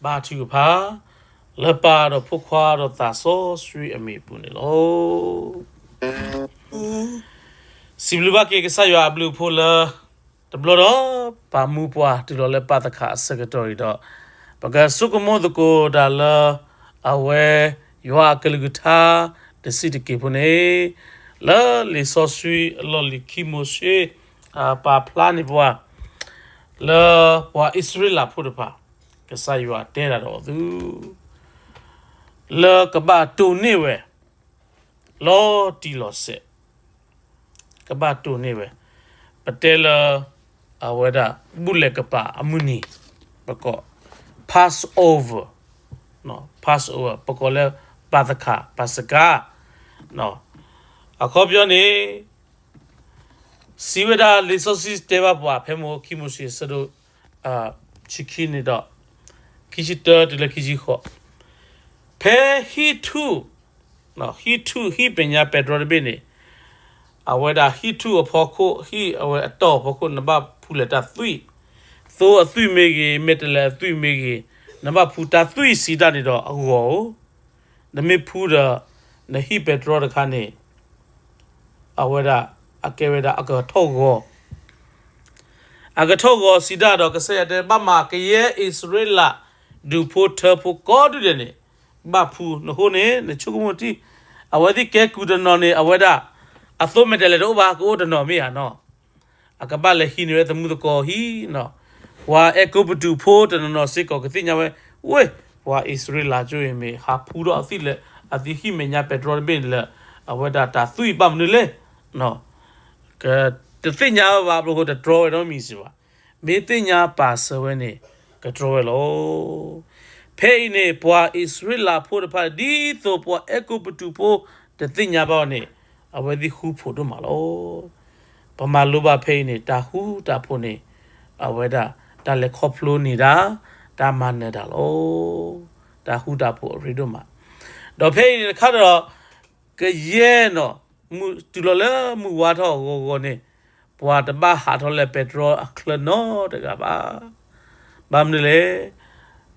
ဘာသူဖာလပါတော့ဖုခွာတော့သာဆောစရီအမေပူနေလို့စီဘလူဘကေကဆာယဘလူဖိုလာတဘလတော့ပါမူပွားတူတော့လဲပါတခါစကတော်ရီတော့ပကဆုကမောဒကိုဒါလာအဝဲယောကလဂတာတစီတကေဖုနေလာလီဆောစရီလော်လီကီမိုရှေပါပလာနေပွားလာပွားအစ္စရေးလာဖို့တပါကဆာယတဲတာတော့သူလောကဘာတူနေဝဲလောတီလောဆက်ကဘာတူနေဝဲပတဲလာအဝဒဘူလကပါအမူနီပကော pass over no pass over ပကောလေပါဒခါပါစကာ no အခုပြောနေစီဝဒ resources တေဘပွားဖေမိုခီမိုရှိစဒိုချီခီနေတော့ခီချီတတလခီချီခောဖဲဟီတူနော်ဟီတူဟီပညာပက်ထရိုဘင်းနေအဝဒဟီတူအဖို့ခိုဟီအဝအတော့ဖို့ခိုနဘဖူလက်တာသွီသို့အသွီမေကြီးမက်တလဲသွီမေကြီးနဘဖူတာသွီစီတာနေတော့အကောနမေဖူတာနဟီပက်ထရိုတခါနေအဝဒအကေဝဒအကထောကောအကထောကောစီတာတော့ကဆရတဲ့ဘမကရဲဣသရေလဒူဖို့ထဖို့ကောတူတယ်နေဘာဖူနဟိုနေနချုကမတီအဝဒီကဲကူဒနော်နေအဝဒအသုမတယ်လေတော့ဘာကိုဒနော်မေဟာနော်အကဘာလေဟီနေတမှုတကောဟီနော်ဝါအကုပတူဖို့တနော်စစ်ကောကတိညာဝဲဝေးဝါဣသရေလကျွေးမေဟာဖူတော့အသိလေအတိဟိမညာပက်ထရိုဘင်းလေအဝဒတာသွိပမနလေနော်ကတသိညာဘာဘလို့ဒရောတော့မီစီပါမေသိညာပါဆဝဲနေကဒရောလောဖေးနေပွာဣသရေလဖို့တဖာဒီသို့ပွာအကုပတူဖို့တသိညာပေါ့နေအဝဲဒီခုဖို့တော့မလို့ပမာလိုပါဖေးနေတာဟူတာဖို့နေအဝဲဒါဒါလေခေါဖလိုနေတာဒါမနေတာလို့ဒါဟူတာဖို့ရီတော့မှာတော့ဖေးနေခါတော့ကရဲနော်မူတူလလဲမူဝါတော့ကိုနေပွာတပါဟာတော့လေပက်ထရိုအခလနော်တကပါဘာမလဲ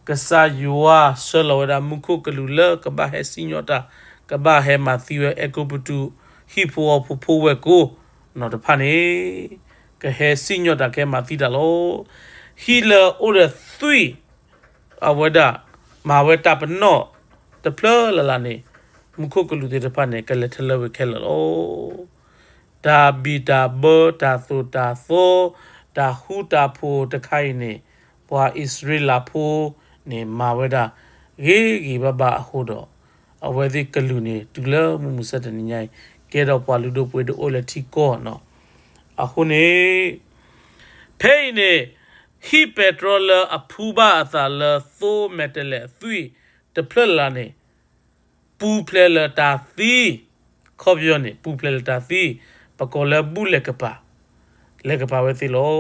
ကဆာယွာဆလောဒါမုခုကလူလကဘာဟဲစီညိုတာကဘာဟဲမာသီဝဲအကုပတူဟီဖိုဖူဖိုဝဲကိုနော်တဖာနေကဟဲစီညိုတာကဲမာသီတာလောဟီလာအိုရသွီအဝဒမာဝဲတာပနော့တဖလလာနေမခုကလူတဲ့တဖာနေကလက်ထလဝဲခဲလောဒါဘီတာဘောတာဆိုတာသောဒါဟူတာဖိုတခိုင်နေပွာဣသရေလဖိုနေမာဝဒဂေဂီဘဘအခုတော့အဝဲဒီကလူနေတူလမှုမစတဲ့ညိုင်ကဲတော့ပွာလူတို့ပွေတို့အိုလက်တီကောနော်အခုနေဖေးနေဟီပက်ထရိုလအဖူဘာအသာလသိုမက်တလဲသွီတဖလလာနေပူဖလလတာသီခေါ်ပြောနေပူဖလလတာသီပကောလဘူးလက်ကပါဝဲသီလော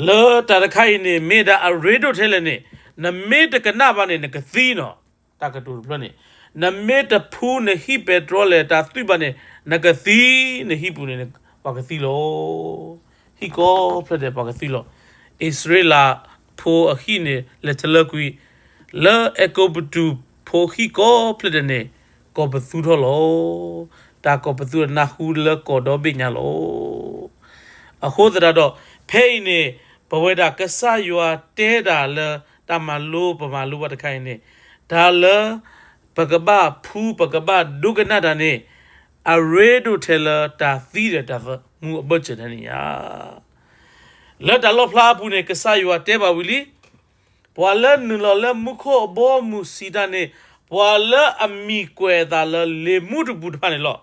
လောတာတခိုင်နေမေဒါအရေဒိုထဲလဲနေနမေတကနာပါနေကသီနော်တာကတူဖလနေနမေတဖူးနေဟိပက်ထရိုလဲတာသွိပါနေနကသီနေဟိပူနေပါကသီလောဟိကောဖလတဲ့ပါကသီလောဣသရေလဖိုအခိနေလက်တလကွီလာအကောပတူဖိုဟိကောဖလတဲ့နေကောပသူထောလောတာကောပသူနာဟူလကောတော့ပညာလောအခုတရတော့ဖေးနေဘဝဒကဆာယွာတဲတာလတမလိုပမာလိုတခိုင်နေဒါလပကပဖူးပကပဒုကနာတာနေအရေဒိုတယ်တာသီးတဲ့တာမူအဘချတဲ့နေရလက်တလောဖလာဘူးနေကဆာယွာတဲပါဝီလီပွာလနူလမုခောဘောမူစီတာနေပွာလအမီကွယ်တာလလေမှုတဘူးတဖာနေလော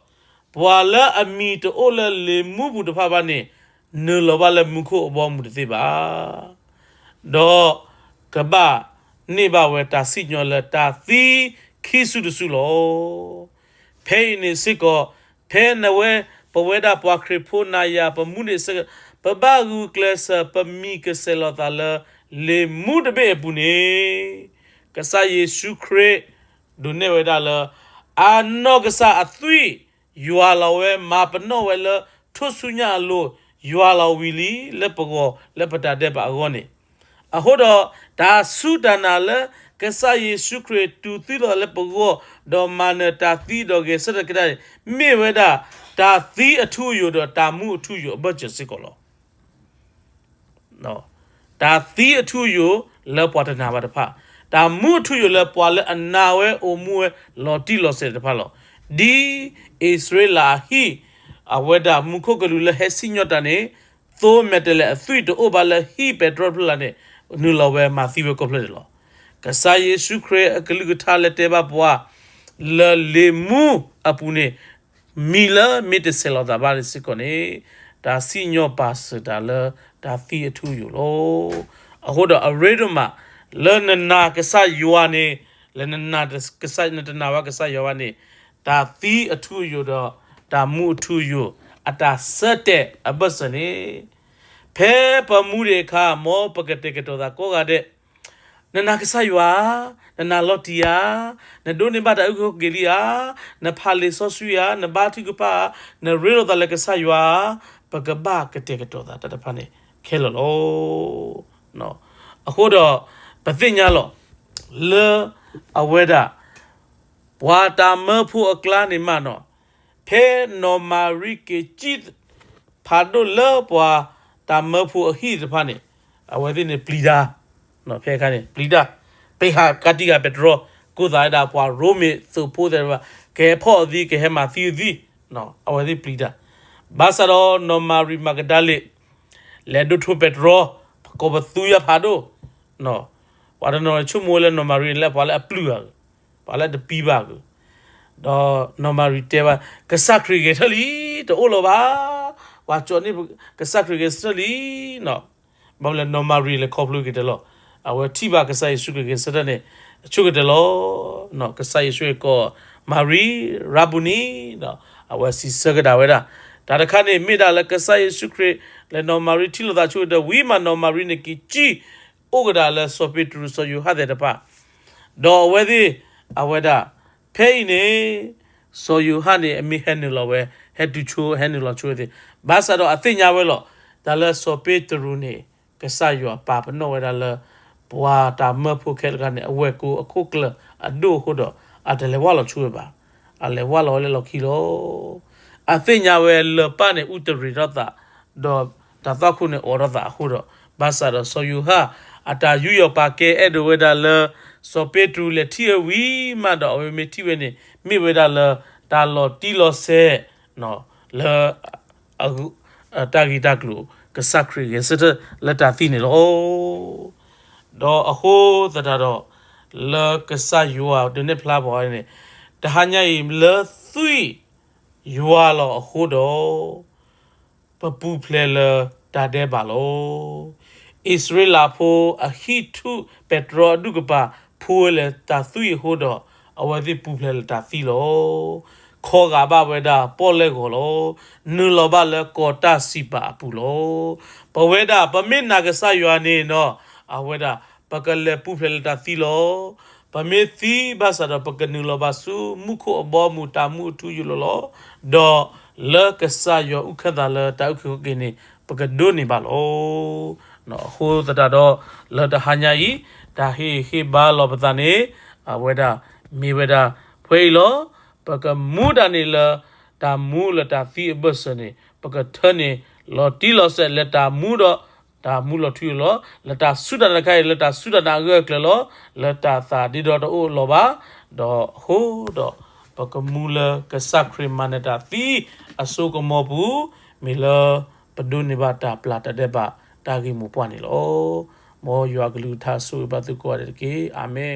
ပွာလအမီတိုလလေမှုဘူးတဖာပါနေနူလဘလမုခောဘောမူတေပါတော့ကဘာနေပါဝဲတာစီညောလတာသီခိစုတစုလောဖေးနေစစ်ကောဖဲနဝဲပဝဲတာပွာခရဖိုနာယာပမှုနေစပဘာဂူကလဆပမီကဆလတာလလေမှုတဘေပူနေကဆာယေရှုခရစ်ဒုနေဝဲတာလအာနောကဆာအသွီယွာလဝဲမာပနောဝဲလထုဆုညာလိုယွာလဝီလီလက်ပကောလက်ပတာတဲ့ပါကောနေ အဟုတ်တော့ဒါဆုဒနာလေကဆာယေရှုခရစ်တူသီတော်လေပကောဒေါ်မနတာသီတော်ကစရကတဲ့မေဝဒဒါသီအထူးရတော့တာမှုအထူးရအဘချစစ်ကောလောနော်ဒါသီအထူးရလေပွားတနာပါတဖာဒါမှုအထူးရလေပွားလေအနာဝဲအိုမှုဝဲလော်တီလော်စဲတဖာလောဒီဣသရေလဟီအဝဒမှုခုကလူလေဟက်စီညတ်တနေသိုးမက်တလေအသွိတိုဘာလေဟီပက်ထရိုပလာနေနူလောဝဲမာသီဝဲကောပလက်လောကဆာယေရှုခရစ်အကလူကထားလက်တဲ့ဘပွားလေမှုအပူနေမီလာမီတဆလောဒါဘာစကိုနေဒါစီညောပါစဒါလာဒါဖီအထူယူလောအခုတော့အရေဒမလနနာကဆာယောနေလနနာကဆာနတနာဝကဆာယောနေဒါဖီအထူယူတော့ဒါမှုအထူယူအတာဆက်တဲ့အဘစနေဖဲပမှုတွေခါမောပကတဲ့ကတော့ဒါကိုကတဲ့နနာကဆာယောနနာလော်တီယာနဒိုနေဘတာဥဂေလီယာနဖာလီဆောဆူယာနဘာတိကပါနရေလိုတလကဆာယောပကဘာကတဲ့ကတော့ဒါတဖာနေခဲလောနော်အခုတော့ပသိညာလောလေအဝဲဒါဘွာတာမဖို့အကလာနေမနော်ဖဲနော်မာရီကေချစ်ဖာဒိုလေဘွာတာမဖို့အဟိတဖာနေအဝဲဒီနေပလီဒါနော်ဖဲခါနေပလီဒါပေဟာကတိကပက်ထရိုကိုသာဒါဘွာရိုမီဆိုပိုးတယ်ကဲဖို့ဒီကဲဟမာသီဒီနော်အဝဲဒီပလီဒါဘာဆာရောနော်မာရီမဂဒါလီလေဒုထုပက်ထရိုကိုဘသူရဖာဒိုနော်ဝါဒနော်ချုမိုလေနော်မာရီလက်ဘွာလက်အပလူရဘာလက်တပီးပါကူတော့နော်မာရီတဲပါကဆခရီဂေထလီတိုလိုပါဝါချောနေကဆခရီဂေစတလီနော်ဘာလဲနော်မာရီလေခေါပလူကေတလောအဝတိပါကဆာယေရှုကေစတနေချုကေတလောနော်ကဆာယေရှုကိုမာရီရာဘူနီနော်အဝစီစကဒါဝဲဒါဒါတခါနေမိဒါလကဆာယေရှုခရစ်လေနော်မာရီတီလိုဒါချုဒဝီမနော်မာရီနေကီချီအိုဂဒါလဆိုပီထရူဆိုယူဟာတဲ့တပါဒေါ်ဝဲဒီအဝဲဒါဖေးနေဆိုယူဟာနေအမိဟန်နေလောဝဲဟက်တူချိုဟန်နေလောချိုတဲ့ဘာသာတော့အသိညာဝဲလောဒါလဆိုပီထရူနေကဆာယူပါပနောဝဲဒါလဘွာတာမဖို့ခဲကနေအဝဲကိုအခုကလအဒိုဟိုတော့အတလေဝါလောချိုပါအလေဝါလောလေလောခီလောအသိညာဝဲလပနေဥတရီရတာဒေါ်ဒါသခုနေအော်ရတာဟိုတော့ဘာသာတော့ဆိုယူဟာအတာယူရပါကဲအဲ့ဒဝဲဒါလဆိုပေထရူလက်တီဝီမတော့ဝေမတီဝဲနေမိဝဲဒါလဒါလောတီလောဆဲနော်လာအခုတာဂီတာကလူကစခရီရစတလက်တာသီနေလောတော့အဟိုးသတာတော့လာကဆာယူအာဒနေဖလာဘောနေတဟညာယီလာသွီယူအာလောအဟိုးတော့ပပူဖလဲလာတာတဲ့ပါလောဣသရေလဖိုအဟီထုပက်ထရိုဒုကပါဖိုလေတာသွီဟိုတော့အဝတိပူဖလဲတာသီလောခေါ်ကပါဝဲတာပေါ်လဲကိုလောနူလောပါလဲကောတာစီပါပူလောပဝဲတာပမစ်နာကဆာယွာနေနော်အဝဲတာပကလေပူဖလဲတာသီလောပမေသီဘာသာတော့ပကနူလောပါစုမှုခိုအဘောမူတာမှုထူယူလောဒေါ်လကဆာယွာဥခဒါလတာဥခကိနေပကဒိုနေပါလောနော်ဟိုတတာတော့လတဟာညာဤဒါဟေဘာလောပတနေအဝဲတာမေဝဲတာဖွေလောပကမူဒနေလတာမူလတာဖီဘစနေပကထနေလောတီလောဆက်လက်တာမူတော့ဒါမူလထူလောလက်တာဆုဒနာခိုင်လက်တာဆုဒနာရွက်ကလောလက်တာသာဒီတော့အိုလောပါတော့ဟိုတော့ပကမူလကစခရမနတာဖီအဆုကမောဘူးမီလပဒုန်နေပါတာပလာတတဲ့ပါတာဂီမူပွားနေလောမောယောဂလူသာဆူဘတ်ကိုရတဲ့ကေအာမင်